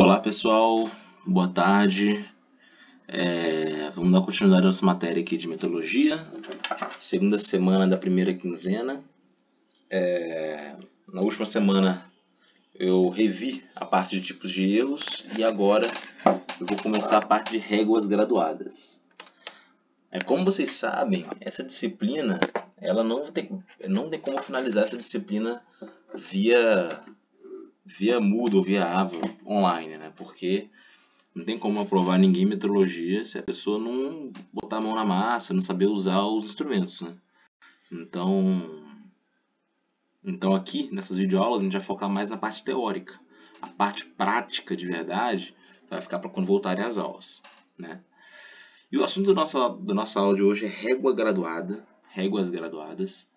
Olá pessoal, boa tarde. Vamos dar continuidade à nossa matéria aqui de metodologia, segunda semana da primeira quinzena. Na última semana eu revi a parte de tipos de erros e agora eu vou começar a parte de réguas graduadas. Como vocês sabem, essa disciplina ela não tem como finalizar essa disciplina via Moodle, via Ava, online, né? Porque não tem como aprovar ninguém em metrologia se a pessoa não botar a mão na massa, não saber usar os instrumentos, né? Então aqui, nessas videoaulas, a gente vai focar mais na parte teórica. A parte prática, de verdade, vai ficar para quando voltarem as aulas, né? E o assunto da nossa aula de hoje é régua graduada, réguas graduadas.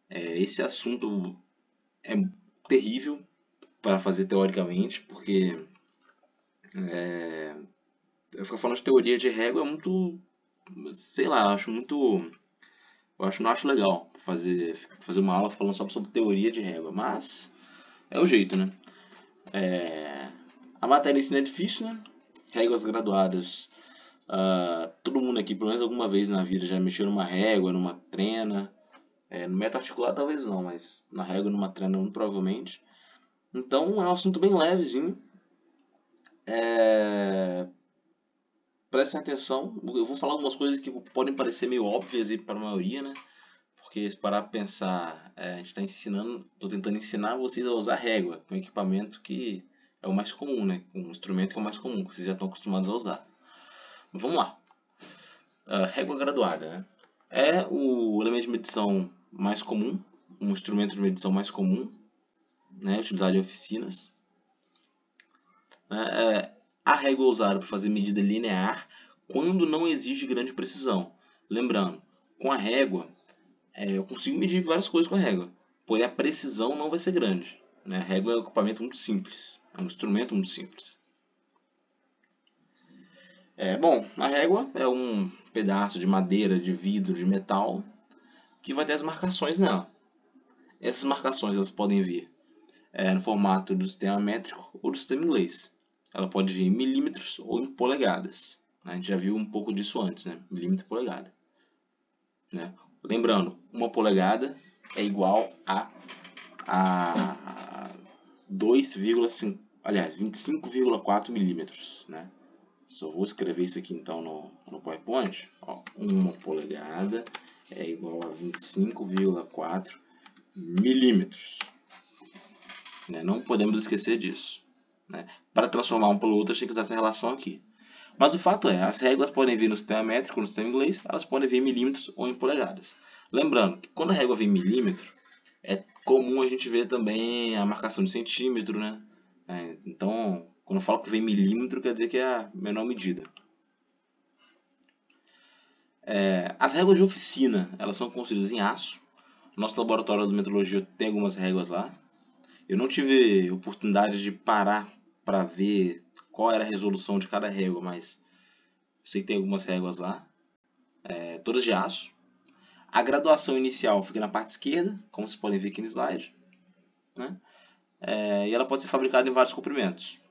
Esse assunto é terrível para fazer teoricamente, porque eu ficar falando de teoria de régua é muito, sei lá, não acho legal fazer uma aula falando só sobre teoria de régua, mas é o jeito, né? A matéria em si não é difícil, né? Réguas graduadas. Todo mundo aqui, pelo menos alguma vez na vida, já mexeu numa régua, numa trena. No método articulado talvez não, mas na régua, numa trena, muito provavelmente. Então é um assunto bem levezinho. Prestem atenção, eu vou falar algumas coisas que podem parecer meio óbvias para a maioria, né? Porque se parar para pensar, a gente está ensinando, estou tentando ensinar vocês a usar régua, um equipamento que é o mais comum, né? Um instrumento que é o mais comum, que vocês já estão acostumados a usar. Mas vamos lá. Régua graduada, né? É o elemento de medição mais comum, um instrumento de medição mais comum, né? Utilizado em oficinas. A régua é usada para fazer medida linear quando não exige grande precisão. Lembrando, com a régua, eu consigo medir várias coisas com a régua, porém a precisão não vai ser grande, né? A régua é um equipamento muito simples, é um instrumento muito simples. Bom, a régua é um pedaço de madeira, de vidro, de metal que vai ter as marcações nela. Essas marcações elas podem vir no formato do sistema métrico ou do sistema inglês. Ela pode vir em milímetros ou em polegadas. A gente já viu um pouco disso antes, né? Milímetro e polegada. Né? Lembrando, uma polegada é igual a 25,4 milímetros. Né? Só vou escrever isso aqui então no PowerPoint. Uma polegada é igual a 25,4 milímetros. Né? Não podemos esquecer disso. Né? Para transformar um pelo outro, a gente tem que usar essa relação aqui. Mas o fato é, as réguas podem vir no sistema métrico, no sistema inglês, elas podem vir em milímetros ou em polegadas. Lembrando que quando a régua vem em milímetro, é comum a gente ver também a marcação de centímetro, né? Então, quando eu falo que vem em milímetro, quer dizer que é a menor medida. As réguas de oficina, elas são construídas em aço. Nosso laboratório de metrologia tem algumas réguas lá. Eu não tive oportunidade de parar para ver qual era a resolução de cada régua, mas eu sei que tem algumas réguas lá, todas de aço. A graduação inicial fica na parte esquerda, como vocês podem ver aqui no slide. Né? E ela pode ser fabricada em vários comprimentos.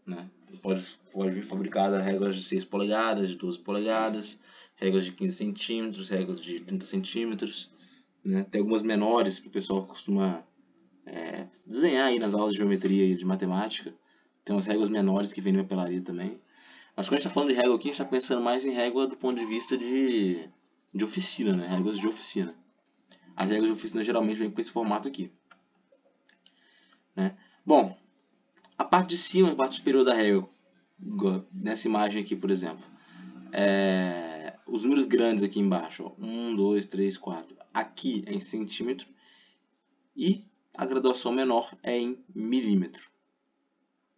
Né? Pode vir fabricada réguas de 6 polegadas, de 12 polegadas, réguas de 15 centímetros, réguas de 30 centímetros. Né? Tem algumas menores que o pessoal costuma desenhar aí nas aulas de geometria e de matemática. Tem umas réguas menores que vêm na papelaria também. Mas quando a gente está falando de régua aqui, a gente está pensando mais em régua do ponto de vista de oficina, né? Réguas de oficina. As réguas de oficina geralmente vêm com esse formato aqui. Né? Bom, a parte de cima, a parte superior da régua, nessa imagem aqui, por exemplo, os números grandes aqui embaixo, ó, 1, 2, 3, 4, aqui é em centímetro e a graduação menor é em milímetro.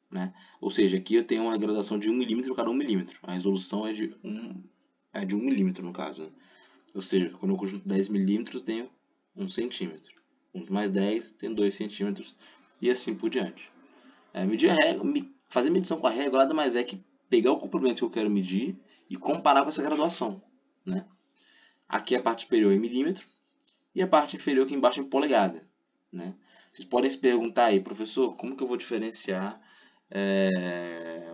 Né? Ou seja, aqui eu tenho uma graduação de 1 milímetro cada 1 milímetro. A resolução é de 1 milímetro no caso. Né? Ou seja, quando eu conjunto 10 milímetros, tenho 1 centímetro. 1 mais 10, tenho 2 centímetros. E assim por diante. Fazer medição com a régua nada mais é que pegar o comprimento que eu quero medir e comparar com essa graduação. Né? Aqui a parte superior é em milímetro e a parte inferior aqui embaixo é em polegada. Né? Vocês podem se perguntar aí, professor, como que eu vou diferenciar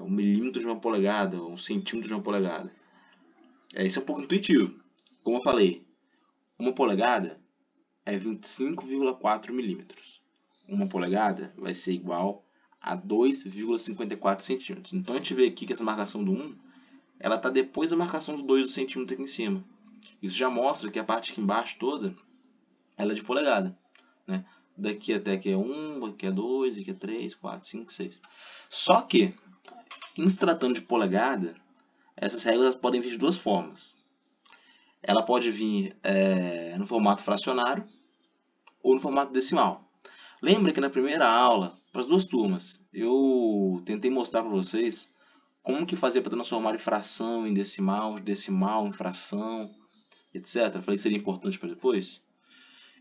um milímetro de uma polegada, um centímetro de uma polegada. Isso é um pouco intuitivo. Como eu falei, uma polegada é 25,4 milímetros. Uma polegada vai ser igual a 2,54 centímetros. Então a gente vê aqui que essa marcação do 1, ela está depois da marcação do 2 centímetro aqui em cima. Isso já mostra que a parte aqui embaixo toda, ela é de polegada, né? Daqui até aqui é 1, aqui é 2, aqui é 3, 4, 5, 6. Só que, em se tratando de polegada, essas regras podem vir de duas formas. Ela pode vir no formato fracionário ou no formato decimal. Lembra que na primeira aula, para as duas turmas, eu tentei mostrar para vocês como que fazia para transformar de fração em decimal, de decimal em fração, etc. Falei que seria importante para depois.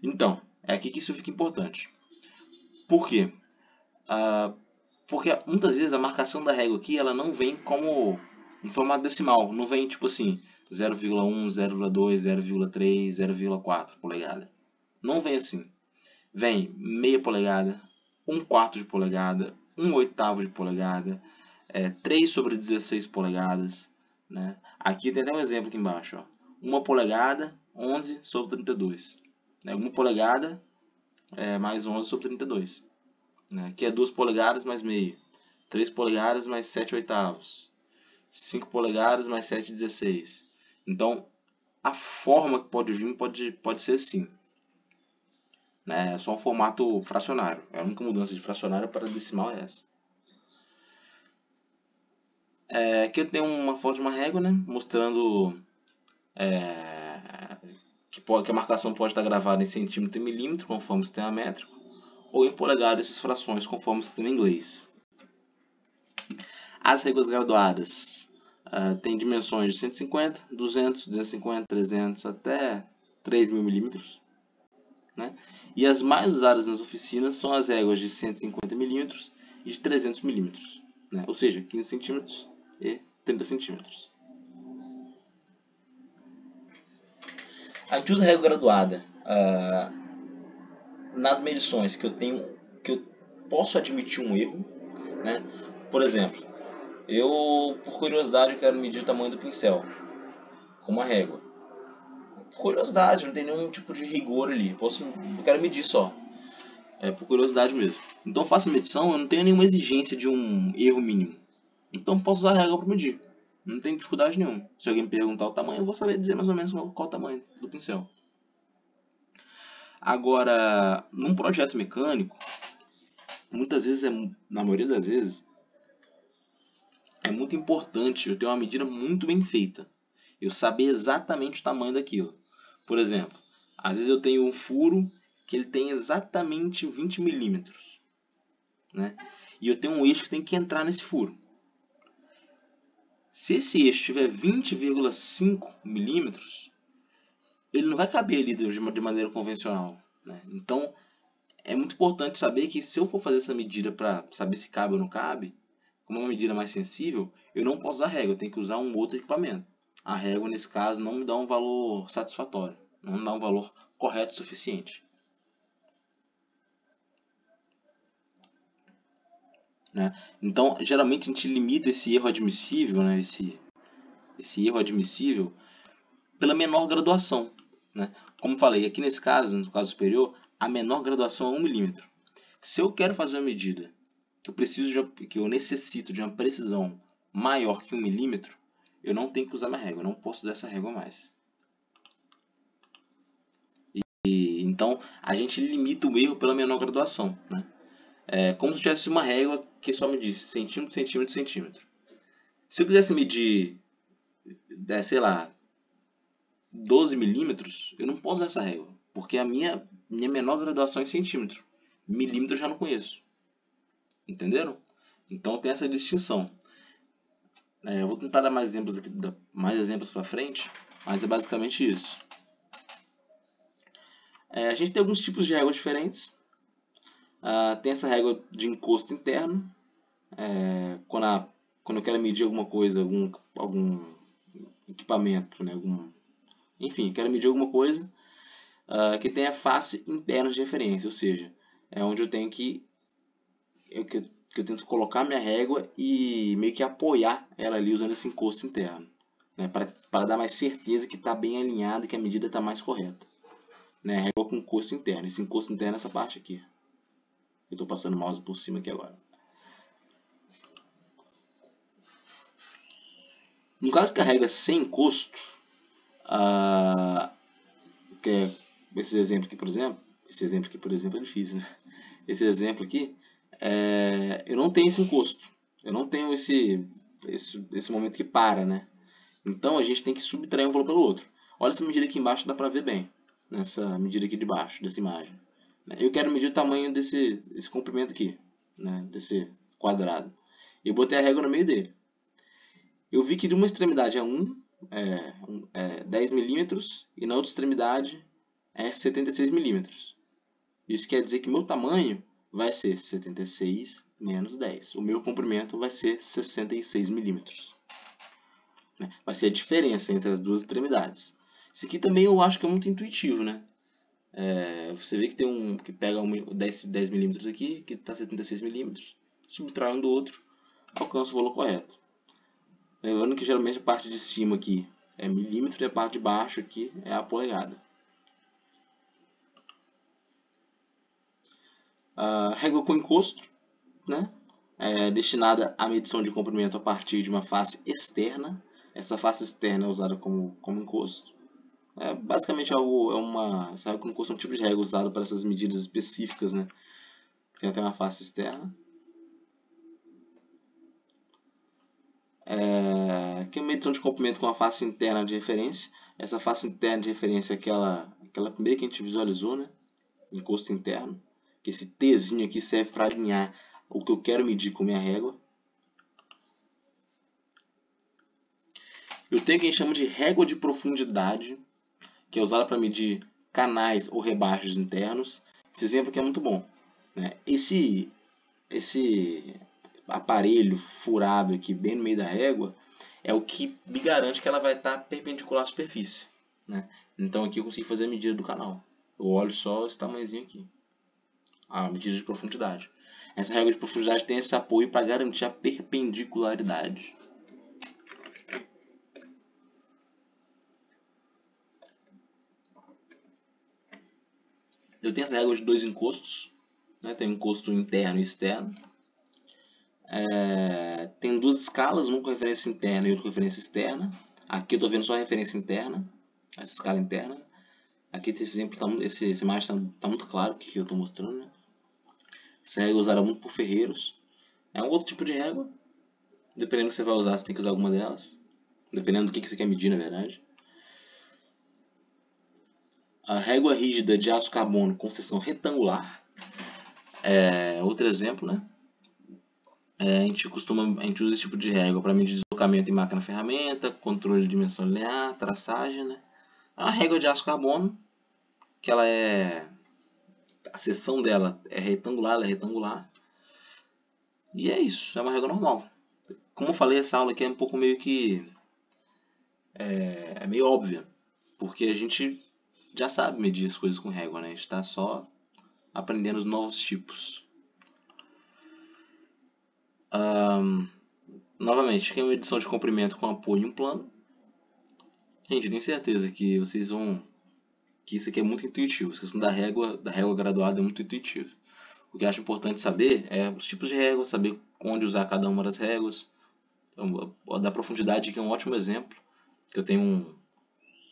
Então, é aqui que isso fica importante. Por quê? Porque muitas vezes a marcação da régua aqui ela não vem como em formato decimal. Não vem tipo assim 0,1, 0,2, 0,3, 0,4 polegada. Não vem assim. Vem meia polegada, 1/4 de polegada, 1/8 de polegada, 3 sobre 16 polegadas. Né? Aqui tem até um exemplo aqui embaixo. Ó. 1 polegada, 11 sobre 32. 1 polegada mais 11 sobre 32. Né? Aqui é 2 polegadas mais meio. 3 polegadas mais 7/8. 5 polegadas mais 7/16. Então, a forma que pode vir pode ser assim. Né? É só um formato fracionário. A única mudança de fracionário para decimal é essa. Aqui eu tenho uma foto de uma régua, né? Mostrando que a marcação pode estar gravada em centímetro e milímetro, conforme o sistema métrico, ou em polegadas e suas frações, conforme o sistema inglês. As réguas graduadas têm dimensões de 150, 200, 250, 300 até 3.000 milímetros. Né? E as mais usadas nas oficinas são as réguas de 150 milímetros e de 300 milímetros. Né? Ou seja, 15 centímetros e 30 centímetros. A gente usa a régua graduada nas medições que eu posso admitir um erro. Né? Por exemplo, por curiosidade, eu quero medir o tamanho do pincel com uma régua. Por curiosidade, não tem nenhum tipo de rigor ali. Eu quero medir só. Por curiosidade mesmo. Então, faço a medição, eu não tenho nenhuma exigência de um erro mínimo. Então, posso usar a régua para medir. Não tem dificuldade nenhuma. Se alguém me perguntar o tamanho, eu vou saber dizer mais ou menos qual o tamanho do pincel. Agora, num projeto mecânico, muitas vezes, na maioria das vezes, é muito importante eu ter uma medida muito bem feita. Eu saber exatamente o tamanho daquilo. Por exemplo, às vezes eu tenho um furo que ele tem exatamente 20 milímetros. Né? E eu tenho um eixo que tem que entrar nesse furo. Se esse eixo tiver 20,5 milímetros, ele não vai caber ali de maneira convencional. Né? Então, é muito importante saber que se eu for fazer essa medida para saber se cabe ou não cabe, como é uma medida mais sensível, eu não posso usar régua, eu tenho que usar um outro equipamento. A régua, nesse caso, não me dá um valor satisfatório, não me dá um valor correto o suficiente. Né? Então, geralmente a gente limita esse erro admissível, né? esse erro admissível, pela menor graduação. Né? Como falei, aqui nesse caso, no caso superior, a menor graduação é 1 milímetro. Se eu quero fazer uma medida que eu necessito de uma precisão maior que 1 milímetro, eu não tenho que usar minha régua, eu não posso usar essa régua mais. Então, a gente limita o erro pela menor graduação. Né? Como se tivesse uma régua que só medisse centímetro, centímetro, centímetro. Se eu quisesse medir, sei lá, 12 milímetros, eu não posso usar essa régua, porque a minha menor graduação é em centímetro. Milímetro eu já não conheço. Entenderam? Então tem essa distinção. Eu vou tentar dar mais exemplos aqui, mais exemplos para frente, mas é basicamente isso. A gente tem alguns tipos de réguas diferentes. Tem essa régua de encosto interno, quando eu quero medir alguma coisa, algum equipamento, né, enfim, quero medir alguma coisa que tem a face interna de referência, ou seja, é onde eu tenho que que eu tento colocar minha régua e meio que apoiar ela ali usando esse encosto interno, né, para dar mais certeza que está bem alinhado e que a medida está mais correta. Né, régua com encosto interno. Esse encosto interno é essa parte aqui. Eu estou passando o mouse por cima aqui agora. No caso que a régua é sem encosto, que é esse exemplo aqui, por exemplo, é difícil, né? Esse exemplo aqui, eu não tenho esse encosto, eu não tenho esse momento que para, né? Então a gente tem que subtrair um valor pelo outro. Olha essa medida aqui embaixo, dá para ver bem, nessa medida aqui de baixo, dessa imagem. Eu quero medir o tamanho desse comprimento aqui, né? Desse quadrado. Eu botei a régua no meio dele. Eu vi que de uma extremidade é 10 milímetros e na outra extremidade é 76 milímetros. Isso quer dizer que meu tamanho vai ser 76 menos 10. O meu comprimento vai ser 66 milímetros. Vai ser a diferença entre as duas extremidades. Isso aqui também eu acho que é muito intuitivo, né? Você vê que tem um que pega 10 milímetros aqui, que está 76 milímetros, subtrai um do outro, alcança o valor correto. Lembrando que geralmente a parte de cima aqui é milímetro e a parte de baixo aqui é a polegada. A régua com encosto, né, é destinada à medição de comprimento a partir de uma face externa. Essa face externa é usada como encosto. Basicamente essa régua com encosto é um tipo de régua usada para essas medidas específicas, né? Tem até uma face externa. Aqui é uma medição de comprimento com a face interna de referência. Essa face interna de referência é aquela primeira que a gente visualizou, né? Encosto interno. Que esse Tzinho aqui serve para alinhar o que eu quero medir com minha régua. Eu tenho o que a gente chama de régua de profundidade, que é usada para medir canais ou rebaixos internos. Esse exemplo aqui é muito bom, né? Esse aparelho furado aqui bem no meio da régua é o que me garante que ela vai estar perpendicular à superfície, né? Então aqui eu consigo fazer a medida do canal. Eu olho só esse tamanhozinho aqui, a medida de profundidade. Essa régua de profundidade tem esse apoio para garantir a perpendicularidade. Eu tenho essa régua de dois encostos, né? Tem um encosto interno e externo. Tem duas escalas, uma com referência interna e outra com referência externa. Aqui eu estou vendo só a referência interna, essa escala interna. Aqui esse exemplo, essa imagem está muito claro o que eu estou mostrando, né? Essa régua é usada muito por ferreiros. É um outro tipo de régua. Dependendo do que você vai usar, você tem que usar alguma delas. Dependendo do que você quer medir, na verdade. A régua rígida de aço carbono com seção retangular é outro exemplo, né? A gente usa esse tipo de régua para medir deslocamento em máquina-ferramenta, controle de dimensão linear, traçagem, né? A régua de aço carbono, que a seção dela é retangular, ela é retangular. E é isso, é uma régua normal. Como eu falei, essa aula aqui é um pouco meio que meio óbvia, porque a gente já sabe medir as coisas com régua, né? A gente está só aprendendo os novos tipos. Novamente, aqui é uma medição de comprimento com apoio em um plano. Gente, eu tenho certeza que vocês vão... que isso aqui é muito intuitivo. A questão da régua graduada é muito intuitivo. O que eu acho importante saber é os tipos de régua, saber onde usar cada uma das réguas. Então, da profundidade aqui é um ótimo exemplo. Que eu tenho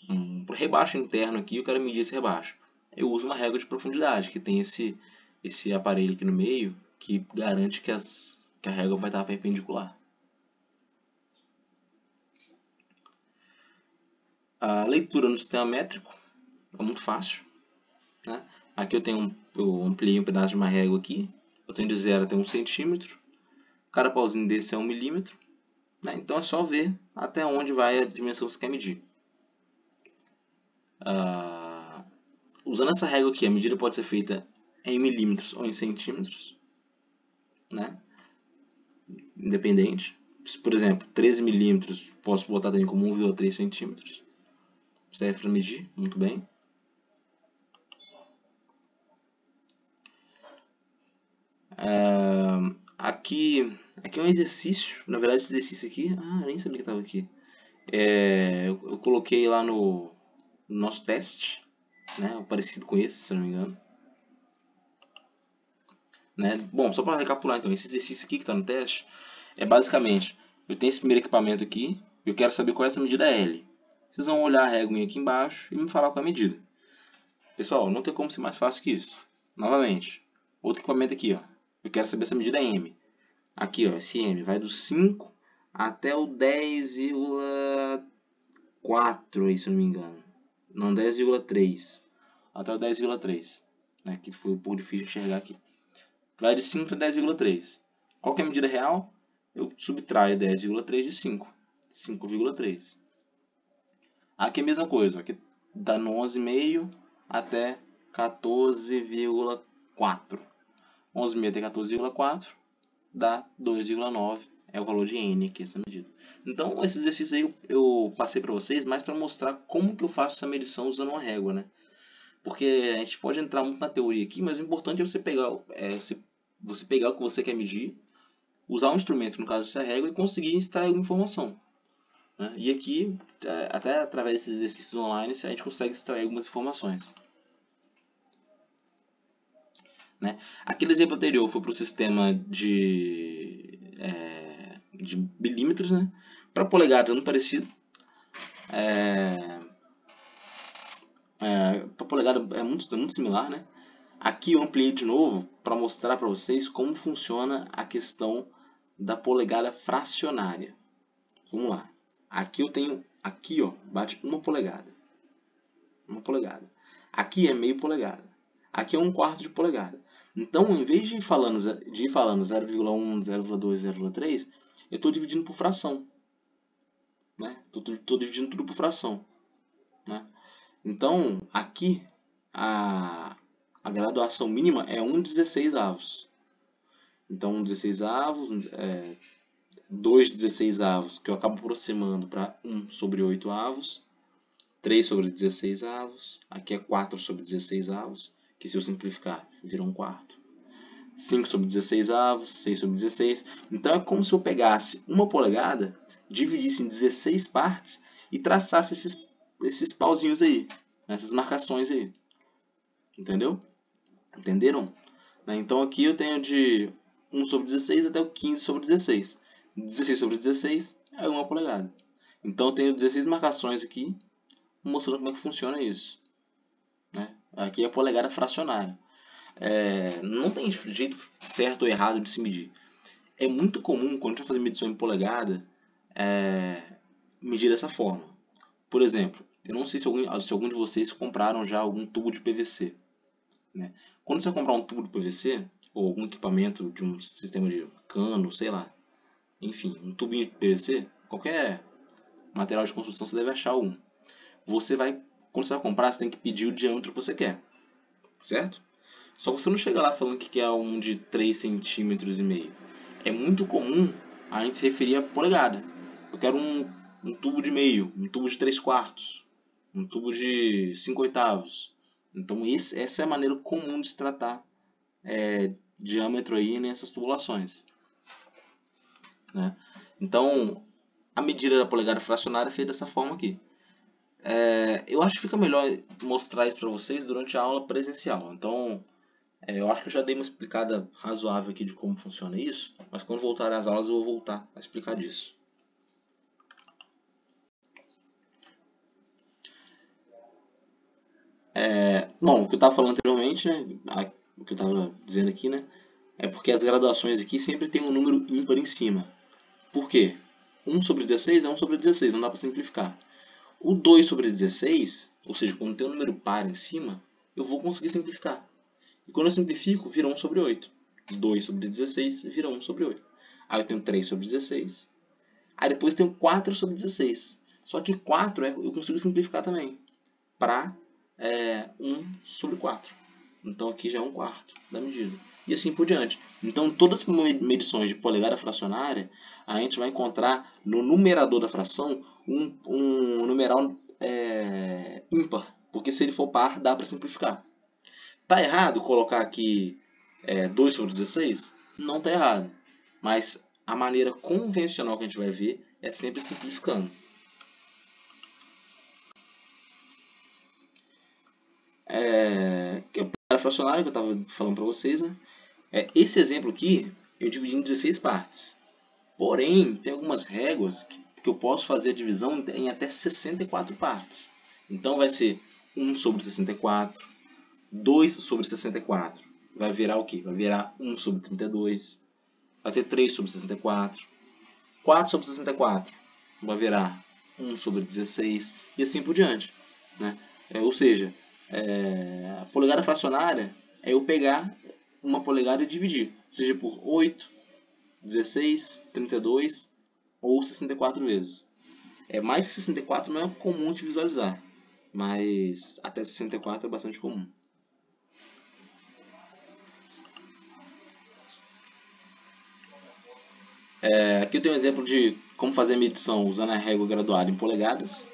um rebaixo interno aqui, eu quero medir esse rebaixo. Eu uso uma régua de profundidade, que tem esse aparelho aqui no meio, que garante que a régua vai estar perpendicular. A leitura no sistema métrico é muito fácil, né? Aqui eu ampliei um pedaço de uma régua aqui. Eu tenho de 0 até 1 centímetro. Cada pauzinho desse é 1 milímetro. Né? Então é só ver até onde vai a dimensão que você quer medir. Usando essa régua aqui, a medida pode ser feita em milímetros ou em centímetros, né? Independente. Por exemplo, 13 milímetros, posso botar também como 1,3 centímetros. Serve para medir, muito bem. Aqui aqui é um exercício. Na verdade, esse exercício aqui, eu nem sabia que estava aqui. Eu coloquei lá no nosso teste, né? Parecido com esse, se eu não me engano. Né? Bom, só para recapitular então, esse exercício aqui que está no teste é basicamente, eu tenho esse primeiro equipamento aqui, eu quero saber qual é essa medida L. Vocês vão olhar a régua aqui embaixo e me falar qual é a medida. Pessoal, não tem como ser mais fácil que isso. Novamente, outro equipamento aqui, ó. Eu quero saber essa medida M. Aqui, ó, esse M vai do 5 até o 10,4, se eu não me engano. Não, 10,3. Até o 10,3. Né, que foi um pouco difícil de enxergar aqui. Vai de 5 a 10,3. Qual que é a medida real? Eu subtraio 10,3 de 5. 5,3. Aqui é a mesma coisa. Aqui dá no 11,5 até 14,4. 11,5 até 14,4 dá 2,9. É o valor de N aqui, essa medida. Então, esse exercício aí eu passei para vocês mais para mostrar como que eu faço essa medição usando uma régua, né? Porque a gente pode entrar muito na teoria aqui, mas o importante é você pegar, você pegar o que você quer medir, usar um instrumento, no caso dessa régua, e conseguir extrair alguma informação. Né? E aqui, até através desses exercícios online, a gente consegue extrair algumas informações. Né? Aquele exemplo anterior foi para o sistema de milímetros, né? Para polegada, não parecido. Para polegada é muito similar, né? Aqui eu ampliei de novo para mostrar para vocês como funciona a questão da polegada fracionária. Vamos lá. Aqui eu tenho, aqui ó, bate 1 polegada. 1 polegada. Aqui é meio polegada. Aqui é 1/4 de polegada. Então, em vez de ir falando 0,1, 0,2, 0,3, eu estou dividindo por fração. Né? Estou dividindo tudo por fração. Né? Então, aqui, a graduação mínima é 1/16. Então, 1/16, 2/16, que eu acabo aproximando para 1/8, 3/16, aqui é 4/16, que se eu simplificar, vira 1/4. 5/16, 6/16. Então é como se eu pegasse 1 polegada, dividisse em 16 partes e traçasse esses pauzinhos aí, essas marcações aí. Entendeu? Entenderam? Então aqui eu tenho de 1/16 até o 15/16. 16/16 é 1 polegada. Então eu tenho 16 marcações aqui, mostrando como é que funciona isso. Né? Aqui é a polegada fracionária. Não tem jeito certo ou errado de se medir. É muito comum, quando a gente vai fazer medição em polegada, medir dessa forma. Por exemplo, eu não sei se algum de vocês compraram já algum tubo de PVC. Né? Quando você comprar um tubo de PVC, ou algum equipamento de um sistema de cano, sei lá, enfim, um tubinho de PVC, qualquer material de construção você deve achar um. Quando você vai comprar, você tem que pedir o diâmetro que você quer, certo? Só que você não chega lá falando que quer um de 3,5 cm. É muito comum a gente se referir a polegada. Eu quero um tubo de meio, um tubo de 3/4, um tubo de 5/8. Então essa é a maneira comum de se tratar diâmetro aí nessas tubulações. Né? Então a medida da polegada fracionária é feita dessa forma aqui. Eu acho que fica melhor mostrar isso para vocês durante a aula presencial. Então eu acho que eu já dei uma explicada razoável aqui de como funciona isso, mas quando voltar às aulas eu vou voltar a explicar disso. Bom, o que eu estava falando anteriormente, né, o que eu estava dizendo aqui, né, é porque as graduações aqui sempre tem um número ímpar em cima. Por quê? 1/16 é 1/16, não dá para simplificar. O 2/16, ou seja, quando tem um número par em cima, eu vou conseguir simplificar. E quando eu simplifico, vira 1/8. 2/16 vira 1/8. Aí eu tenho 3/16. Aí depois tenho 4/16. Só que 4 eu consigo simplificar também para 1/4. Então aqui já é 1/4 da medida. E assim por diante. Então todas as medições de polegada fracionária, a gente vai encontrar no numerador da fração um numeral ímpar. Porque se ele for par, dá para simplificar. Tá errado colocar aqui 2/16? Não tá errado. Mas a maneira convencional que a gente vai ver é sempre simplificando. Que é o fracionário que eu estava falando para vocês, né? Esse exemplo aqui eu dividi em 16 partes. Porém, tem algumas réguas que eu posso fazer a divisão em até 64 partes. Então vai ser 1 sobre 64, 2 sobre 64. Vai virar o quê? Vai virar 1 sobre 32. Vai ter 3 sobre 64. 4 sobre 64 vai virar 1 sobre 16 e assim por diante. Né? Ou seja, a polegada fracionária é eu pegar uma polegada e dividir, seja por 8, 16, 32 ou 64 vezes. Mais que 64 não é comum de visualizar, mas até 64 é bastante comum. Aqui eu tenho um exemplo de como fazer a medição usando a régua graduada em polegadas.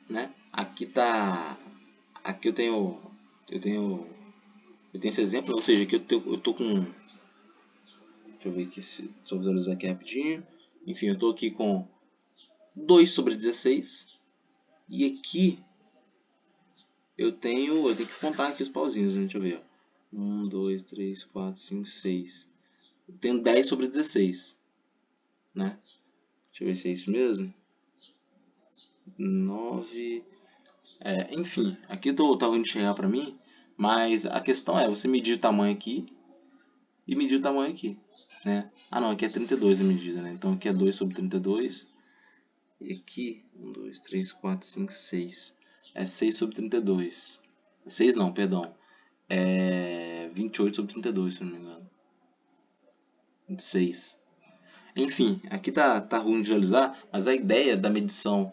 Né? Aqui eu tenho esse exemplo, ou seja, aqui eu tô com, deixa eu ver aqui, deixa eu visualizar aqui rapidinho. Enfim, eu estou aqui com 2 sobre 16 e aqui eu tenho que contar aqui os pauzinhos, né? Deixa eu ver. 1, 2, 3, 4, 5, 6. Eu tenho 10 sobre 16. Né? Deixa eu ver se é isso mesmo. 9. Enfim, aqui tá ruim de chegar para mim, mas a questão é você medir o tamanho aqui e medir o tamanho aqui. Né? Ah não, aqui é 32 a medida, né? Então aqui é 2 sobre 32. E aqui, 1, 2, 3, 4, 5, 6. É 6 sobre 32. 6 não, perdão. É 28 sobre 32, se não me engano. 26. Enfim, aqui tá ruim de visualizar, mas a ideia da medição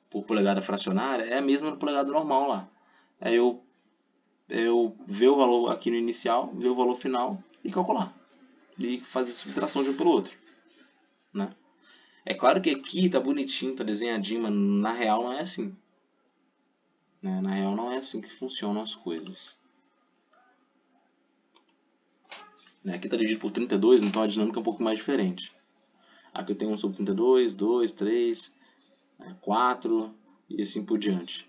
por polegada fracionária é a mesma do polegada normal lá. É eu ver o valor aqui no inicial, ver o valor final e calcular. E fazer subtração de um pelo outro. Né? É claro que aqui tá bonitinho, tá desenhadinho, mas na real não é assim. Né? Na real não é assim que funcionam as coisas. Aqui está dividido por 32, então a dinâmica é um pouco mais diferente. Aqui eu tenho 1 sobre 32, 2, 3, 4 e assim por diante.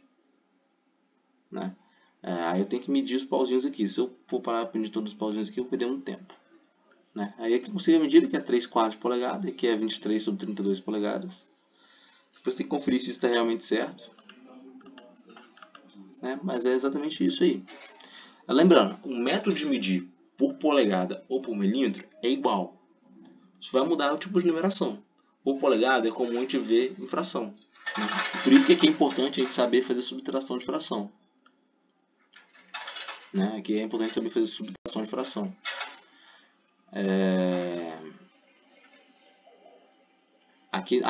Né? Aí eu tenho que medir os pauzinhos aqui. Se eu for parar para medir todos os pauzinhos aqui, eu vou perder um tempo. Né? Aí aqui eu consigo medir que é 3 quartos de polegada, aqui é 23 sobre 32 polegadas. Depois tem que conferir se isso está realmente certo. Né? Mas é exatamente isso aí. Lembrando, o método de medir por polegada ou por milímetro é igual. Isso vai mudar o tipo de numeração. Por polegada é comum a gente ver em fração. Né? Por isso que aqui é importante a gente saber fazer subtração de fração. Né? Aqui é importante saber fazer subtração de fração. Aqui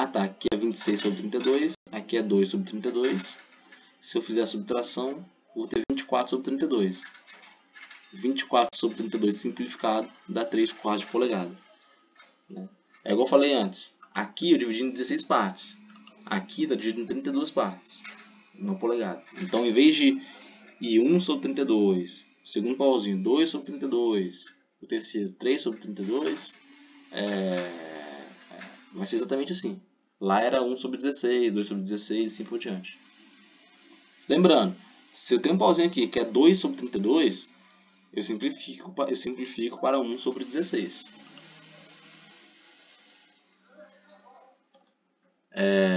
é 26 sobre 32, aqui é 2 sobre 32. Se eu fizer a subtração, eu vou ter 24 sobre 32. 24 sobre 32 simplificado dá 3 quartos de polegada. Né? É igual eu falei antes. Aqui eu dividi em 16 partes. Aqui está dividido em 32 partes. Uma polegada. Então, em vez de ir 1 sobre 32, o segundo pauzinho 2 sobre 32, o terceiro 3 sobre 32, vai ser exatamente assim. Lá era 1 sobre 16, 2 sobre 16 e assim por diante. Lembrando, se eu tenho um pauzinho aqui que é 2 sobre 32, eu simplifico para 1 sobre 16.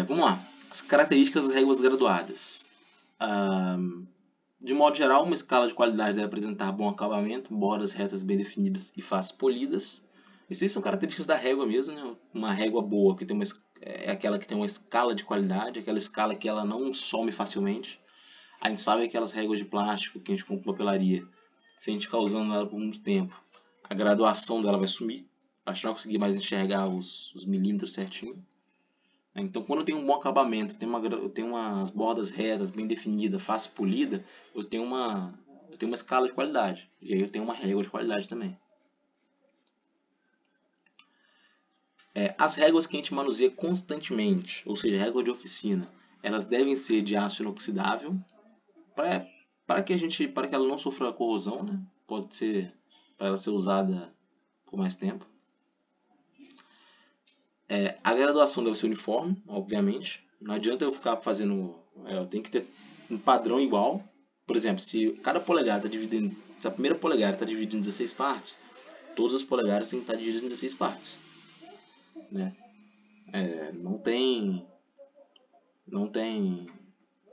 Vamos lá. As características das réguas graduadas. De modo geral, uma escala de qualidade deve apresentar bom acabamento, bordas retas bem definidas e faces polidas. Essas são características da régua mesmo, né? Uma régua boa que tem é aquela que tem uma escala de qualidade, aquela escala que ela não some facilmente. A gente sabe aquelas réguas de plástico que a gente compra em papelaria. Se a gente ficar usando ela por muito tempo, a graduação dela vai sumir. A gente não vai conseguir mais enxergar os milímetros certinho. Então, quando eu tenho um bom acabamento, eu tenho umas bordas retas, bem definidas, face polida, eu tenho uma escala de qualidade. E aí eu tenho uma régua de qualidade também. As réguas que a gente manuseia constantemente, ou seja, régua de oficina, elas devem ser de aço inoxidável para que ela não sofra corrosão, né? Pode ser para ela ser usada por mais tempo. A graduação deve ser uniforme, obviamente. Não adianta eu ficar fazendo. Eu tenho que ter um padrão igual. Por exemplo, se cada polegar está dividindo. Se a primeira polegar está dividida em 16 partes, todas as polegares têm que estar divididas em 16 partes. Né? Não tem. Não tem.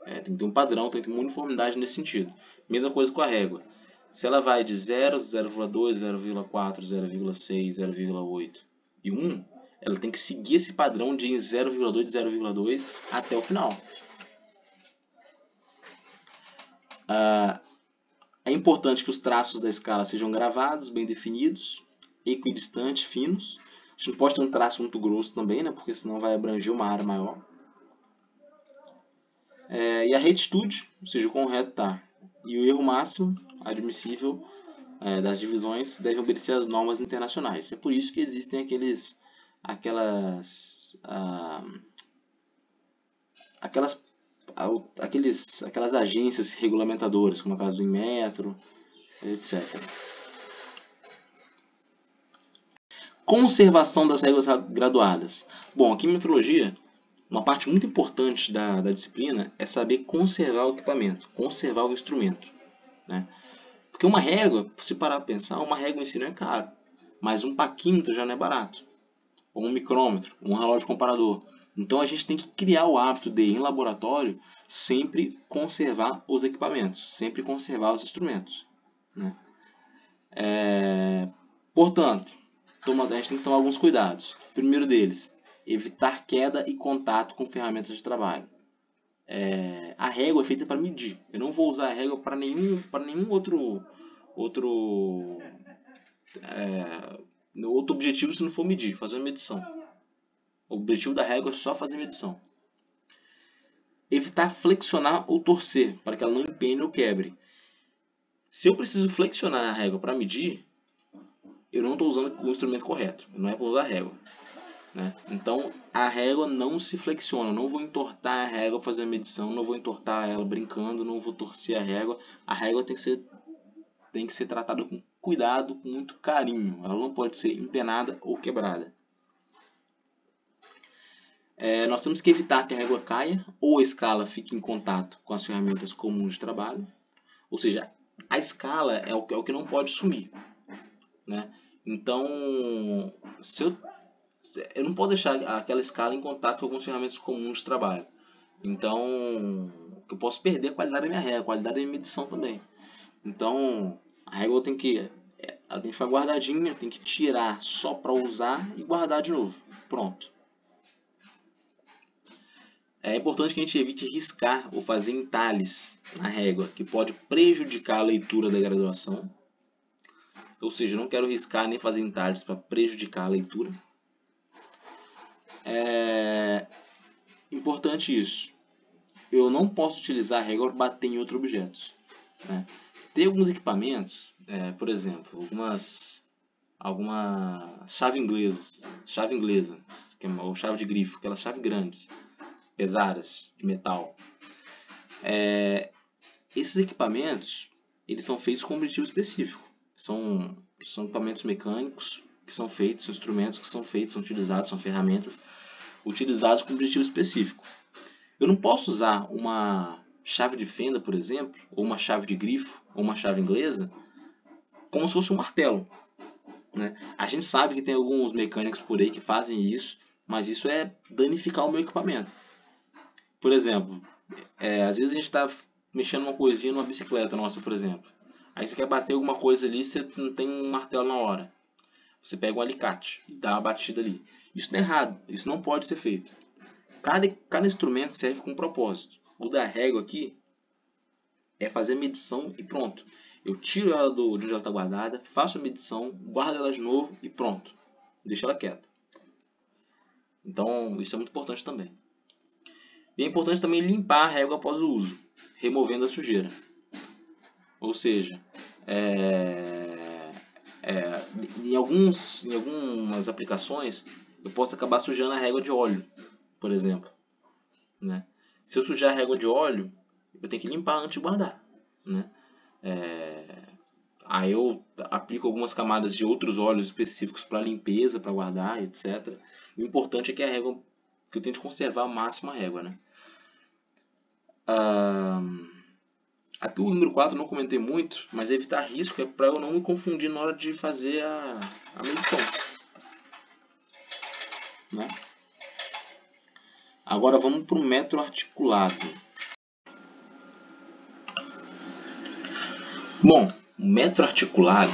Tem que ter um padrão, tem que ter uma uniformidade nesse sentido. Mesma coisa com a régua. Se ela vai de 0, 0,2, 0,4, 0,6, 0,8 e 1, ela tem que seguir esse padrão de 0,2, 0,2 até o final. É importante que os traços da escala sejam gravados, bem definidos, equidistantes, finos. A gente não pode ter um traço muito grosso também, né? Porque senão vai abranger uma área maior. E a retitude, ou seja, o quão reto está, e o erro máximo admissível das divisões deve obedecer às normas internacionais. É por isso que existem aquelas agências regulamentadoras, como a caso do Inmetro, etc. Conservação das regras graduadas. Bom, aqui em metrologia, uma parte muito importante da disciplina é saber conservar o equipamento, conservar o instrumento. Né? Porque uma régua, se parar para pensar, uma régua em si não é caro, mas um paquímetro já não é barato. Ou um micrômetro, um relógio comparador. Então a gente tem que criar o hábito de, em laboratório, sempre conservar os equipamentos, sempre conservar os instrumentos. Né? Portanto, a gente tem que tomar alguns cuidados. O primeiro deles, evitar queda e contato com ferramentas de trabalho. A régua é feita para medir. Eu não vou usar a régua para nenhum outro objetivo se não for medir, fazer uma medição. O objetivo da régua é só fazer medição. Evitar flexionar ou torcer, para que ela não empene ou quebre. Se eu preciso flexionar a régua para medir, eu não estou usando o instrumento correto. Não é para usar a régua. Né? Então, a régua não se flexiona. Eu não vou entortar a régua para fazer a medição, não vou entortar ela brincando, não vou torcer a régua. A régua tem que ser tratada com cuidado, com muito carinho. Ela não pode ser empenada ou quebrada. Nós temos que evitar que a régua caia ou a escala fique em contato com as ferramentas comuns de trabalho. Ou seja, a escala é o que não pode sumir. Né? Então, eu não posso deixar aquela escala em contato com algumas ferramentas comuns de trabalho. Então, eu posso perder a qualidade da minha régua, a qualidade da minha medição também. Então, a régua tem que ficar guardadinha, tem que tirar só para usar e guardar de novo. Pronto. É importante que a gente evite riscar ou fazer entalhes na régua, que pode prejudicar a leitura da graduação. Ou seja, eu não quero riscar nem fazer entalhes para prejudicar a leitura. Importante isso. Eu não posso utilizar a régua para bater em outros objetos. Né? Tem alguns equipamentos, por exemplo, alguma chave inglesa, ou chave de grifo, aquelas chaves grandes, pesadas, de metal. Esses equipamentos, eles são feitos com um objetivo específico. São equipamentos mecânicos que são feitos, são instrumentos que são feitos, são utilizados, são ferramentas utilizadas com um objetivo específico. Eu não posso usar uma chave de fenda, por exemplo, ou uma chave de grifo, ou uma chave inglesa, como se fosse um martelo. Né? A gente sabe que tem alguns mecânicos por aí que fazem isso, mas isso é danificar o meu equipamento. Por exemplo, às vezes a gente está mexendo uma coisinha numa bicicleta nossa, por exemplo. Aí você quer bater alguma coisa ali, você não tem um martelo na hora. Você pega um alicate e dá uma batida ali. Isso está errado, isso não pode ser feito. Cada instrumento serve com um propósito. O da régua aqui é fazer a medição e pronto. Eu tiro ela de onde ela está guardada, faço a medição, guardo ela de novo e pronto. Deixo ela quieta. Então, isso é muito importante também. E é importante também limpar a régua após o uso, removendo a sujeira. Ou seja, em algumas aplicações, eu posso acabar sujando a régua de óleo, por exemplo. Né? Se eu sujar a régua de óleo, eu tenho que limpar antes de guardar. Né? Aí eu aplico algumas camadas de outros óleos específicos para limpeza, para guardar, etc. O importante é que a régua, que eu tento conservar ao máximo a régua, né? Aqui o número 4 eu não comentei muito, mas evitar risco é para eu não me confundir na hora de fazer a medição, né? Agora vamos para o metro articulado. Bom, o metro articulado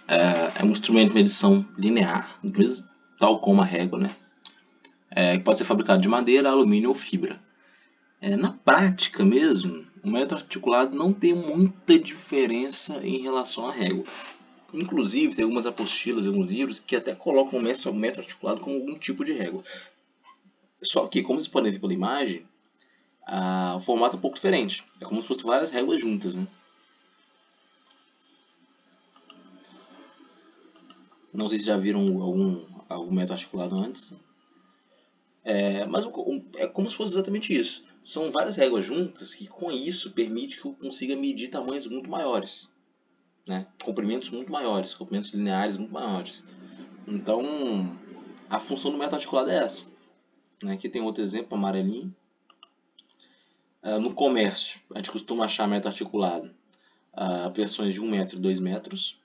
é um instrumento de medição linear, mesmo, tal como a régua, né? Que pode ser fabricado de madeira, alumínio ou fibra. Na prática mesmo, o metro articulado não tem muita diferença em relação à régua. Inclusive, tem algumas apostilas, alguns livros que até colocam o metro articulado como algum tipo de régua. Só que, como vocês podem ver pela imagem, o formato é um pouco diferente. É como se fossem várias réguas juntas, né? Não sei se já viram algum metro articulado antes. Mas é como se fosse exatamente isso. São várias réguas juntas que, com isso, permite que eu consiga medir tamanhos muito maiores, né? Comprimentos muito maiores, comprimentos lineares muito maiores. Então, a função do metro articulado é essa, né? Aqui tem outro exemplo, amarelinho. No comércio, a gente costuma achar metro articulado versões de 1 metro e 2 metros.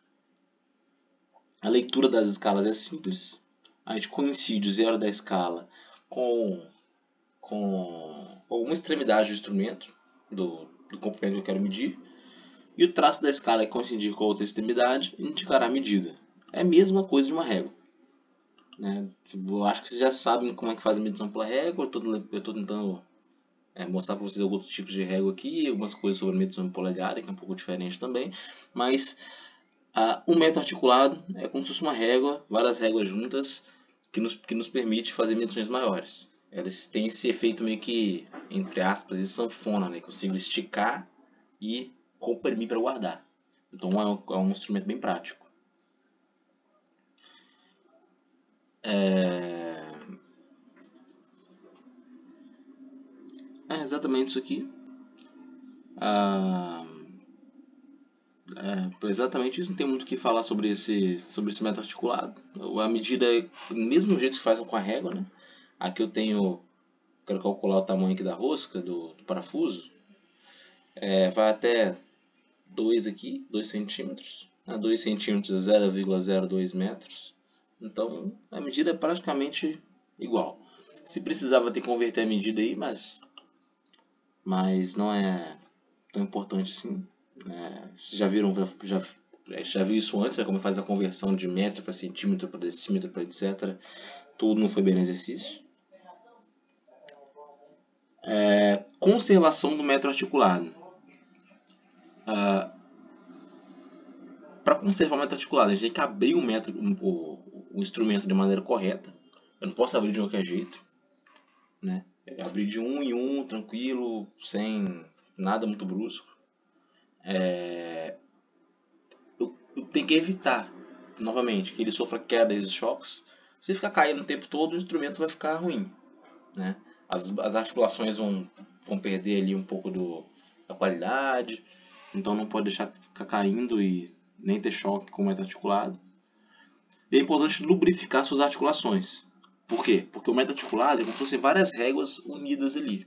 A leitura das escalas é simples. A gente coincide o zero da escala com uma extremidade do instrumento, do comprimento que eu quero medir. E o traço da escala é coincidir com a outra extremidade e indicará a medida. É a mesma coisa de uma régua, né? Eu acho que vocês já sabem como é que faz a medição pela régua. Eu estou tentando mostrar para vocês alguns tipos de régua aqui, algumas coisas sobre a medição polegar, que é um pouco diferente também. Mas um metro articulado é como se fosse uma régua, várias réguas juntas, que nos permite fazer medições maiores. Elas têm esse efeito meio que, entre aspas, de sanfona, né? Consigo esticar e comprimir para guardar. Então é um instrumento bem prático. É exatamente isso aqui. Exatamente isso, não tem muito o que falar sobre esse metro articulado. A medida é do mesmo jeito que faz com a régua, né? Aqui eu quero calcular o tamanho aqui da rosca, do parafuso. Vai até 2 aqui, 2 centímetros. 2 centímetros é 0,02 metros. Então a medida é praticamente igual. Se precisar vai ter que converter a medida aí, mas não é tão importante assim. Vocês já viram, já viu isso antes, como faz a conversão de metro para centímetro, para decímetro, para etc. Tudo não foi bem no exercício. Conservação do metro articulado. Para conservar o metro articulado, a gente tem que abrir o instrumento de maneira correta. Eu não posso abrir de qualquer jeito, né? Abrir de um em um, tranquilo, sem nada muito brusco. Eu tenho que evitar, novamente, que ele sofra quedas e choques. Se ficar caindo o tempo todo, o instrumento vai ficar ruim, né? As articulações vão perder ali um pouco da qualidade, então não pode deixar ficar caindo e nem ter choque com o metro articulado. E é importante lubrificar suas articulações. Por quê? Porque o metro articulado é como se fossem várias réguas unidas ali,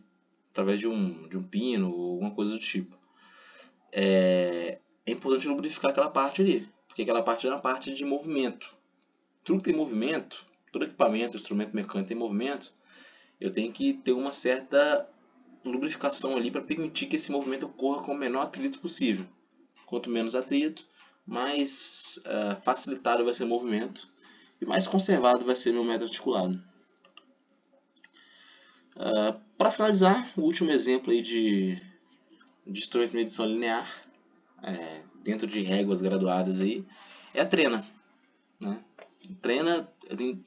através de um pino ou alguma coisa do tipo. É importante lubrificar aquela parte ali, porque aquela parte é uma parte de movimento. Tudo que tem movimento, todo equipamento, instrumento mecânico tem movimento, eu tenho que ter uma certa lubrificação ali para permitir que esse movimento ocorra com o menor atrito possível. Quanto menos atrito, mais facilitado vai ser o movimento e mais conservado vai ser meu metro articulado. Para finalizar, o último exemplo aí de instrumento de medição linear, dentro de réguas graduadas aí, é a trena, né? Trena,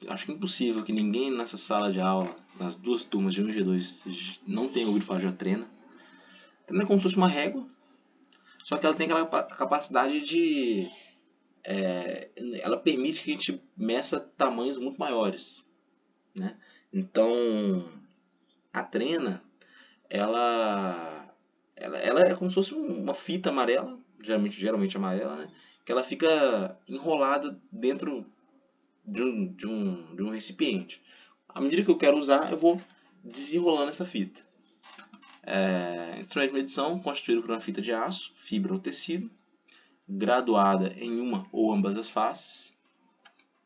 acho que é impossível que ninguém nessa sala de aula, nas duas turmas de 1 e de 2, não tenha ouvido falar de uma trena. A trena é como se fosse uma régua, só que ela tem aquela capacidade de... ela permite que a gente meça tamanhos muito maiores, né? Então, a trena, ela é como se fosse uma fita amarela, geralmente amarela, né? que ela fica enrolada dentro de um recipiente. À medida que eu quero usar, eu vou desenrolando essa fita. Instrumento de medição constituído por uma fita de aço, fibra ou tecido, graduada em uma ou ambas as faces,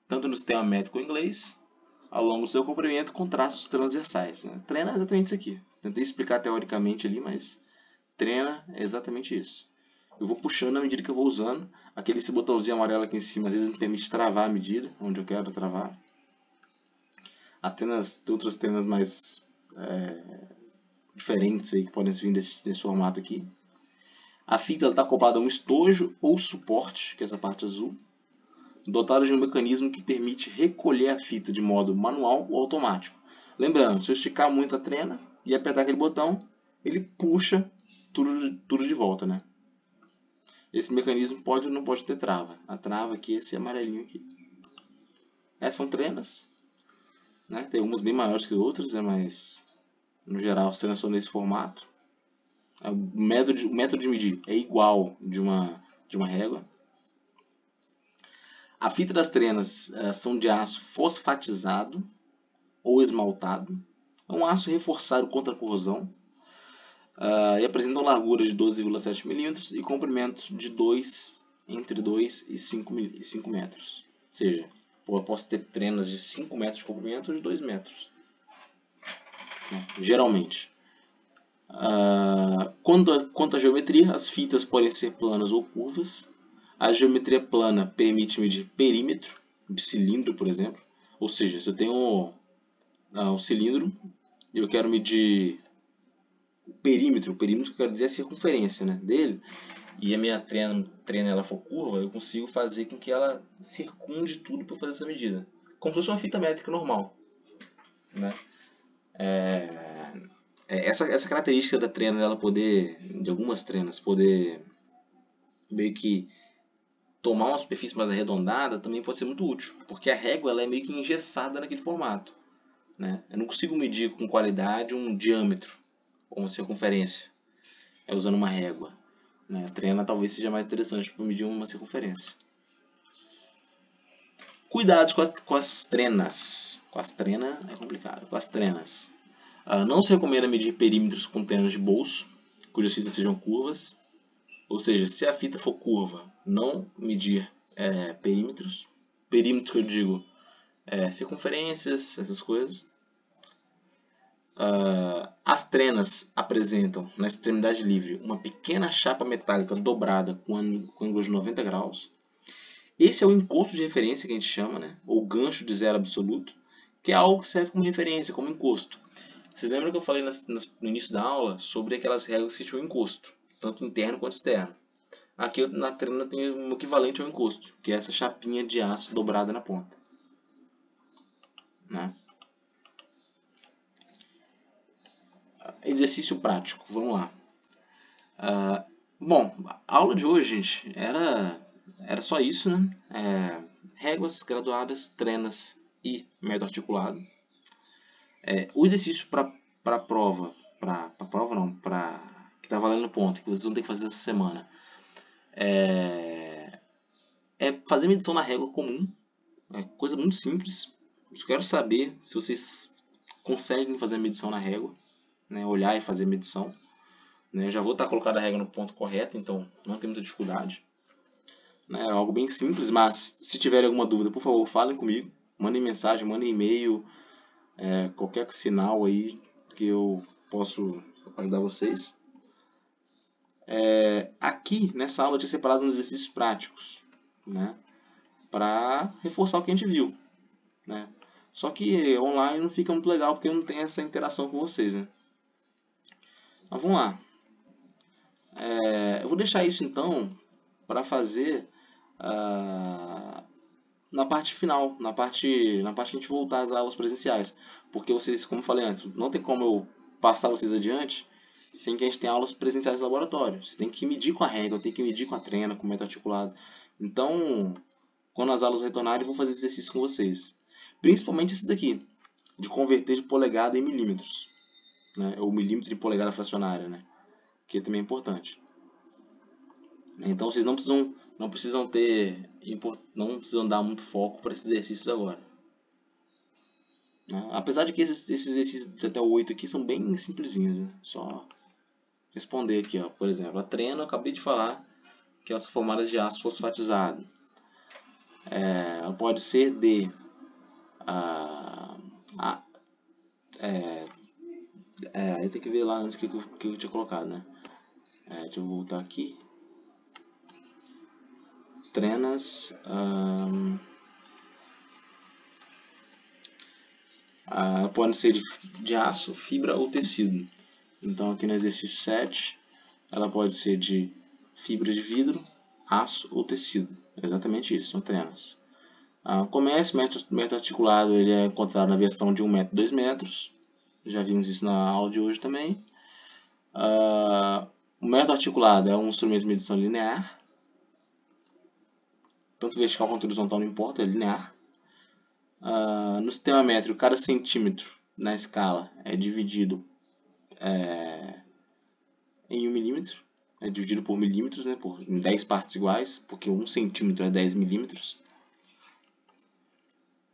tanto no sistema métrico inglês, ao longo do seu comprimento com traços transversais. Né? Trena é exatamente isso aqui. Tentei explicar teoricamente ali, mas trena é exatamente isso. Eu vou puxando à medida que eu vou usando. Esse botãozinho amarelo aqui em cima às vezes me permite travar a medida, onde eu quero travar. Tem outras trenas mais diferentes aí que podem vir desse formato aqui. A fita está acoplada a um estojo ou suporte, que é essa parte azul, dotado de um mecanismo que permite recolher a fita de modo manual ou automático. Lembrando, se eu esticar muito a trena e apertar aquele botão, ele puxa tudo de volta, né? Esse mecanismo pode ou não pode ter trava. A trava aqui é esse amarelinho aqui. Essas são trenas, né? Tem umas bem maiores que outras, né? Mas no geral as trenas são nesse formato. O método de medir é igual de uma régua. A fita das trenas são de aço fosfatizado ou esmaltado. É um aço reforçado contra a corrosão. E apresentam largura de 12,7 mm e comprimento de entre 2 e 5 metros. Ou seja, eu posso ter trenas de 5 metros de comprimento ou de 2 metros. Geralmente. Quanto à geometria, as fitas podem ser planas ou curvas. A geometria plana permite medir perímetro de cilindro, por exemplo. Ou seja, se eu tenho um cilindro e eu quero medir o perímetro que eu quero dizer é a circunferência, né, dele, e a minha trena ela for curva, eu consigo fazer com que ela circunde tudo para fazer essa medida. Como se fosse uma fita métrica normal. Né? Essa característica da trena, dela poder, de algumas trenas, poder meio que tomar uma superfície mais arredondada, também pode ser muito útil, porque a régua ela é meio que engessada naquele formato. Né? Eu não consigo medir com qualidade um diâmetro ou uma circunferência usando uma régua. Né? A trena talvez seja mais interessante para medir uma circunferência. Cuidados com as trenas. Com as trenas é complicado. Com as trenas. Não se recomenda medir perímetros com trenas de bolso, cujas fitas sejam curvas. Ou seja, se a fita for curva, não medir perímetros. Perímetros que eu digo circunferências, essas coisas. As trenas apresentam, na extremidade livre, uma pequena chapa metálica dobrada com ângulo de 90 graus. Esse é o encosto de referência que a gente chama, né? Ou gancho de zero absoluto, que é algo que serve como referência, como encosto. Vocês lembram que eu falei no início da aula sobre aquelas réguas que tinham encosto, tanto interno quanto externo? Aqui na trena tem um equivalente ao encosto, que é essa chapinha de aço dobrada na ponta. Né? Exercício prático, vamos lá. Bom, a aula de hoje, gente, era só isso, né? Réguas, graduadas, trenas e método articulado. O exercício para a prova, que está valendo ponto, que vocês vão ter que fazer essa semana, é fazer medição na régua comum. É coisa muito simples. Eu quero saber se vocês conseguem fazer a medição na régua, né? Olhar e fazer a medição. Né? Eu já vou estar colocando a régua no ponto correto, então não tem muita dificuldade. É algo bem simples, mas se tiverem alguma dúvida, por favor, falem comigo. Mandem mensagem, mandem e-mail, qualquer sinal aí que eu posso ajudar vocês. Aqui, nessa aula, eu tinha separado uns exercícios práticos, né? Para reforçar o que a gente viu. Né? Só que online não fica muito legal porque eu não tenho essa interação com vocês. Né? Mas vamos lá. Eu vou deixar isso então para fazer na parte final, na parte que a gente voltar às aulas presenciais. Porque vocês, como eu falei antes, não tem como eu passar vocês adiante sem que a gente tenha aulas presenciais no laboratório. Você tem que medir com a régua, tem que medir com a trena, com o método articulado. Então, quando as aulas retornarem, eu vou fazer exercício com vocês. Principalmente esse daqui, de converter de polegada em milímetros. Né? Ou milímetro em polegada fracionária, né? Que também é importante. Então vocês não precisam não precisam dar muito foco para esses exercícios agora, né? Apesar de que esses exercícios de até o 8 aqui são bem simplesinhos, né? Só responder aqui, ó. Por exemplo, a treino, eu acabei de falar que elas são formadas de aço fosfatizado. Ela pode ser de aí tem que ver lá antes que eu tinha colocado, né? Deixa eu voltar aqui. Trenas podem ser de aço, fibra ou tecido. Então aqui no exercício 7, ela pode ser de fibra de vidro, aço ou tecido. É exatamente isso, são trenas. Comércio, metro articulado, ele é encontrado na versão de 1 metro, 2 metros. Já vimos isso na aula de hoje também. O metro articulado é um instrumento de medição linear. Tanto vertical quanto horizontal não importa, é linear. No sistema métrico, cada centímetro na escala é dividido em 1 milímetro. É dividido por milímetros, né, em 10 partes iguais, porque 1 centímetro é 10 milímetros.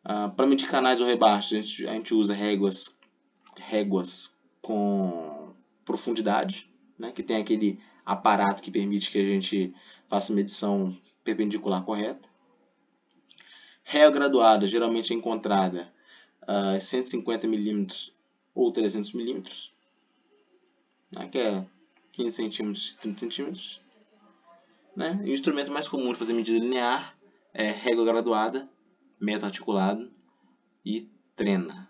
Para medir canais ou rebaixos, a gente usa réguas com profundidade, né, que tem aquele aparato que permite que a gente faça medição perpendicular correta. Régua graduada, geralmente é encontrada 150 milímetros ou 300 milímetros, né, que é 15 centímetros, 30 centímetros. Né? E o instrumento mais comum de fazer medida linear é régua graduada, metro articulado e trena.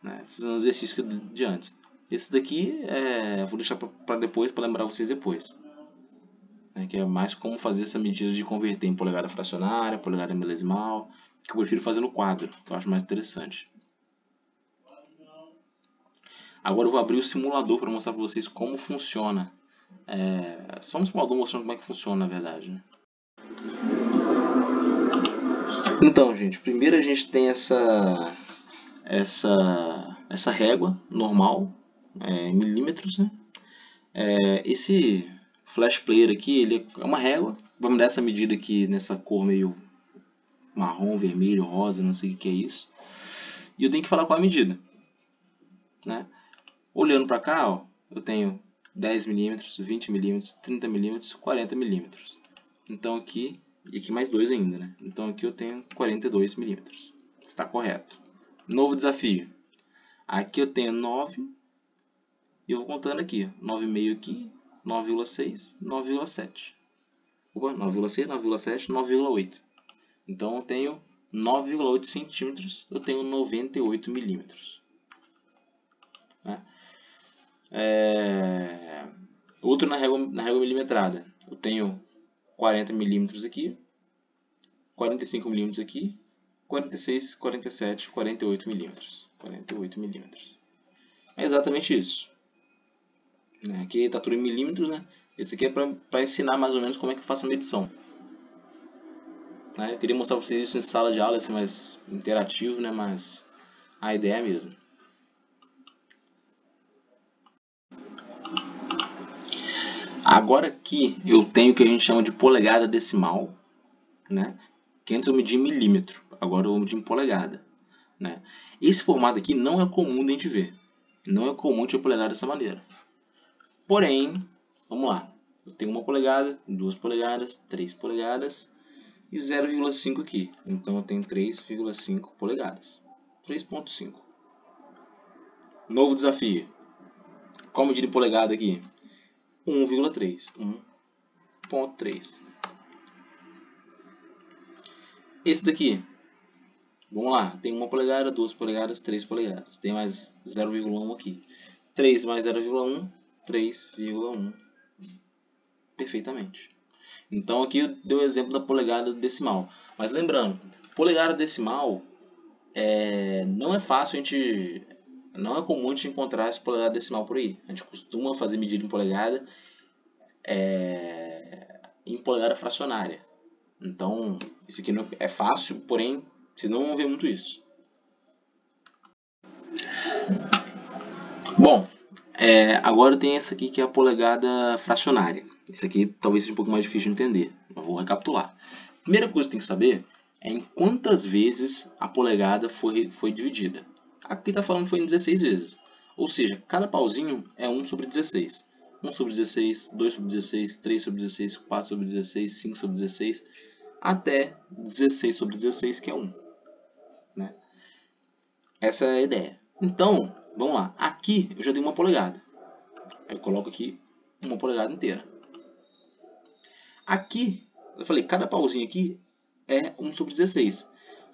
Né? Esses são os exercícios de antes. Esse daqui vou deixar para depois, para lembrar vocês depois. Né? Que é mais como fazer essa medida de converter em polegada fracionária, polegada milesimal, que eu prefiro fazer no quadro, que eu acho mais interessante. Agora eu vou abrir o simulador para mostrar para vocês como funciona. Só um simulador mostrando como é que funciona, na verdade. Né? Então, gente, primeiro a gente tem essa régua normal, em milímetros, né? Esse flash player aqui, ele é uma régua. Vamos dar essa medida aqui nessa cor meio marrom, vermelho, rosa, não sei o que é isso. E eu tenho que falar qual é a medida, né? Olhando para cá, ó, eu tenho 10 milímetros, 20 milímetros, 30 milímetros, 40 milímetros. Então aqui, e aqui mais 2 ainda, né? Então aqui eu tenho 42 milímetros. Está correto. Novo desafio. Aqui eu tenho 9 e eu vou contando aqui. 9,5 aqui, 9,6, 9,7. 9,6, 9,7, 9,8. Então eu tenho 9,8 centímetros, eu tenho 98 milímetros. Né? Outro na régua milimetrada. Eu tenho 40 milímetros aqui, 45 milímetros aqui, 46, 47, 48 milímetros. 48 milímetros. É exatamente isso. Aqui está tudo em milímetros, né? Esse aqui é para ensinar mais ou menos como é que eu faço a medição. Eu queria mostrar para vocês isso em sala de aula, assim, mais interativo, né? Mas a ideia é a mesma. Agora aqui eu tenho o que a gente chama de polegada decimal, né? Que antes eu media em milímetro, agora eu vou medir em polegada. Né? Esse formato aqui não é comum de a gente ver. Não é comum de ver polegada dessa maneira. Porém, vamos lá. Eu tenho 1 polegada, 2 polegadas, 3 polegadas e 0,5 aqui. Então eu tenho 3,5 polegadas. 3,5. Novo desafio. Qual a medida em polegada aqui? 1,3. 1,3. Esse daqui. Vamos lá. Tem 1 polegada, 2 polegadas, 3 polegadas. Tem mais 0,1 aqui. 3 mais 0,1, 3,1. Perfeitamente. Então aqui eu dei o exemplo da polegada decimal. Mas lembrando, polegada decimal não é fácil não é comum a gente encontrar essa polegada decimal por aí. A gente costuma fazer medida em polegada em polegada fracionária. Então, isso aqui não é fácil, porém, vocês não vão ver muito isso. Bom, Agora tem essa aqui que é a polegada fracionária. Isso aqui talvez seja um pouco mais difícil de entender, mas vou recapitular. Primeira coisa que tem que saber é em quantas vezes a polegada foi dividida. Aqui está falando que foi em 16 vezes. Ou seja, cada pauzinho é 1 sobre 16. 1 sobre 16, 2 sobre 16, 3 sobre 16, 4 sobre 16, 5 sobre 16, até 16 sobre 16, que é 1. Né? Essa é a ideia. Então, vamos lá. Aqui eu já tenho uma polegada. Aí eu coloco aqui uma polegada inteira. Aqui, eu falei, cada pauzinho aqui é 1 sobre 16.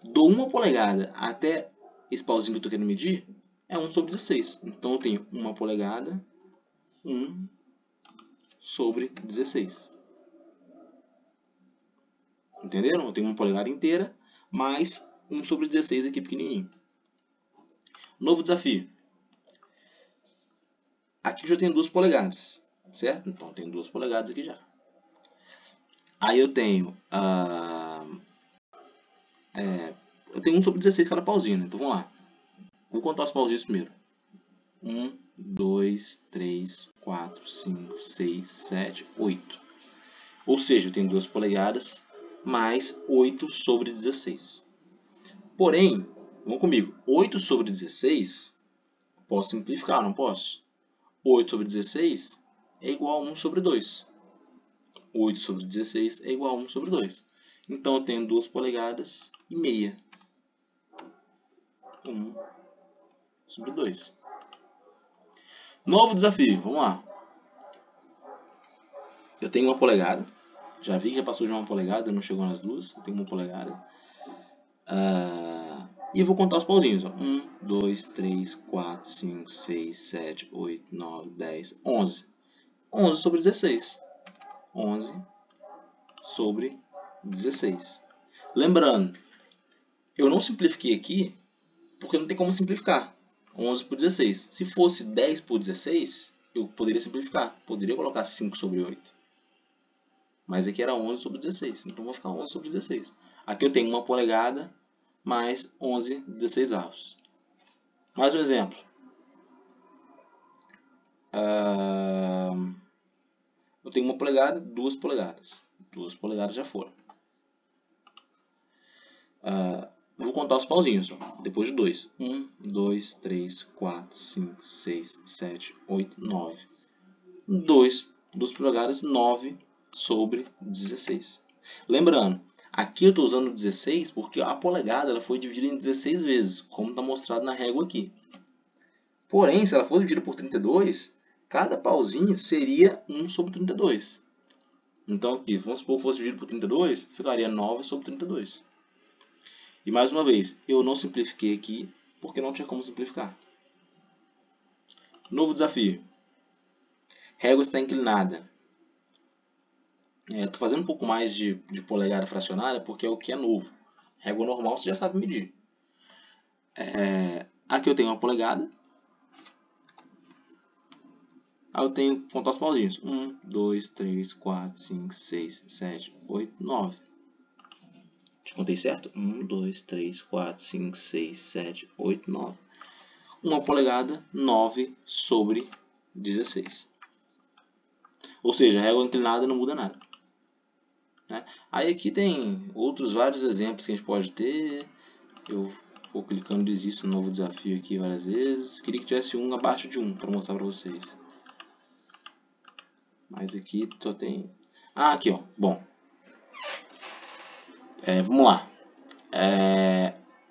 Dou uma polegada até esse pauzinho que eu estou querendo medir, é 1 sobre 16. Então eu tenho uma polegada, 1 sobre 16. Entenderam? Eu tenho uma polegada inteira, mais 1 sobre 16 aqui pequenininho. Novo desafio. Aqui eu já tenho 2 polegadas, certo? Então tem 2 polegadas aqui já. Aí eu tenho 1 sobre 16 cada pauzinho, né? Então vamos lá. Vou contar os pauzinhos primeiro. 1, 2, 3, 4, 5, 6, 7, 8. Ou seja, eu tenho 2 polegadas mais 8 sobre 16. Porém, vamos comigo, 8 sobre 16, posso simplificar, não posso? 8 sobre 16 é igual a 1 sobre 2. 8 sobre 16 é igual a 1 sobre 2. Então eu tenho 2 polegadas e meia. 1 sobre 2. Novo desafio, vamos lá. Eu tenho uma polegada. Já vi que já passou de uma polegada, não chegou nas duas. Eu tenho uma polegada. E eu vou contar os pauzinhos. 1, 2, 3, 4, 5, 6, 7, 8, 9, 10, 11. 11 sobre 16. 11 sobre 16. Lembrando, eu não simplifiquei aqui porque não tem como simplificar. 11 por 16. Se fosse 10 por 16, eu poderia simplificar. Poderia colocar 5 sobre 8. Mas aqui era 11 sobre 16. Então vou ficar 11 sobre 16. Aqui eu tenho uma polegada mais 11 16avos. Mais um exemplo. Eu tenho uma polegada, 2 polegadas. 2 polegadas já foram. Vou contar os pauzinhos, depois de 2. 1, 2, 3, 4, 5, 6, 7, 8, 9. 2 polegadas, 9 sobre 16. Lembrando, aqui eu estou usando 16 porque a polegada ela foi dividida em 16 vezes, como está mostrado na régua aqui. Porém, se ela for dividida por 32, cada pauzinho seria 1 sobre 32. Então, aqui, vamos supor que fosse dividido por 32, ficaria 9 sobre 32. E mais uma vez, eu não simplifiquei aqui porque não tinha como simplificar. Novo desafio. Régua está inclinada. Estou fazendo um pouco mais de polegada fracionária porque é o que é novo. Régua normal você já sabe medir. Aqui eu tenho uma polegada. Aí eu tenho que contar os pauzinhos. 1, 2, 3, 4, 5, 6, 7, 8, 9. Contei certo? 1, 2, 3, 4, 5, 6, 7, 8, 9. Uma polegada, 9 sobre 16. Ou seja, a régua inclinada não muda nada. Né? Aí aqui tem outros vários exemplos que a gente pode ter. Eu vou clicando e existe um novo desafio aqui várias vezes. Eu queria que tivesse um abaixo de 1 para mostrar para vocês. Mas aqui só tem... aqui ó. Bom. Vamos lá.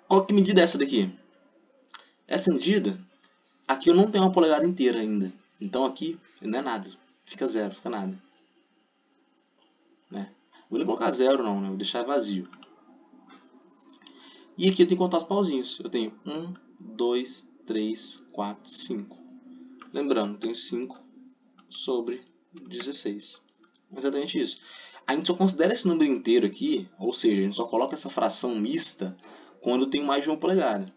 Qual que medida é essa daqui? Essa medida, aqui eu não tenho uma polegada inteira ainda. Então aqui não é nada. Fica zero, fica nada. Né? Vou nem colocar zero não, né? Vou deixar vazio. E aqui eu tenho que contar os pauzinhos. Eu tenho 1, 2, 3, 4, 5. Lembrando, eu tenho 5 sobre 16. Exatamente isso. A gente só considera esse número inteiro aqui, ou seja, a gente só coloca essa fração mista quando eu tenho mais de uma polegada.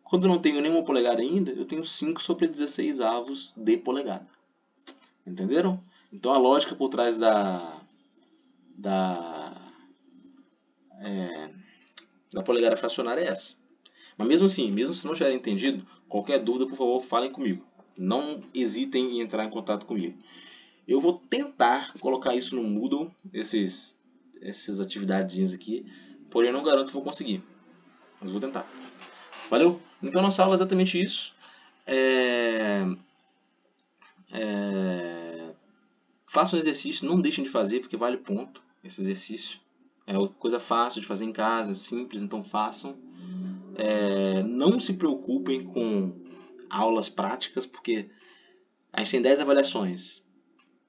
Quando eu não tenho nenhuma polegada ainda, eu tenho 5 sobre 16 avos de polegada. Entenderam? Então a lógica por trás da polegada fracionária é essa. Mas mesmo assim, mesmo se não tiverem entendido, qualquer dúvida, por favor, falem comigo. Não hesitem em entrar em contato comigo. Eu vou tentar colocar isso no Moodle, essas atividadezinhas aqui, porém eu não garanto que vou conseguir, mas vou tentar. Valeu? Então nossa aula é exatamente isso. É... Façam um exercício, não deixem de fazer, porque vale ponto esse exercício. É uma coisa fácil de fazer em casa, simples, então façam. Não se preocupem com aulas práticas, porque a gente tem 10 avaliações.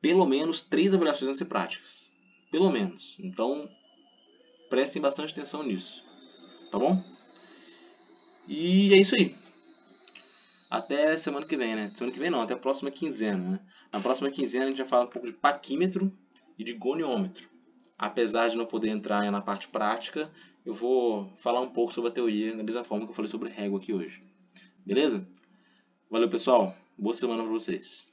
Pelo menos 3 avaliações vão ser práticas. Pelo menos. Então, prestem bastante atenção nisso. Tá bom? E é isso aí. Até semana que vem, né? Semana que vem não, até a próxima quinzena, né? Na próxima quinzena a gente vai falar um pouco de paquímetro e de goniômetro. Apesar de não poder entrar na parte prática, eu vou falar um pouco sobre a teoria da mesma forma que eu falei sobre régua aqui hoje. Beleza? Valeu, pessoal. Boa semana para vocês.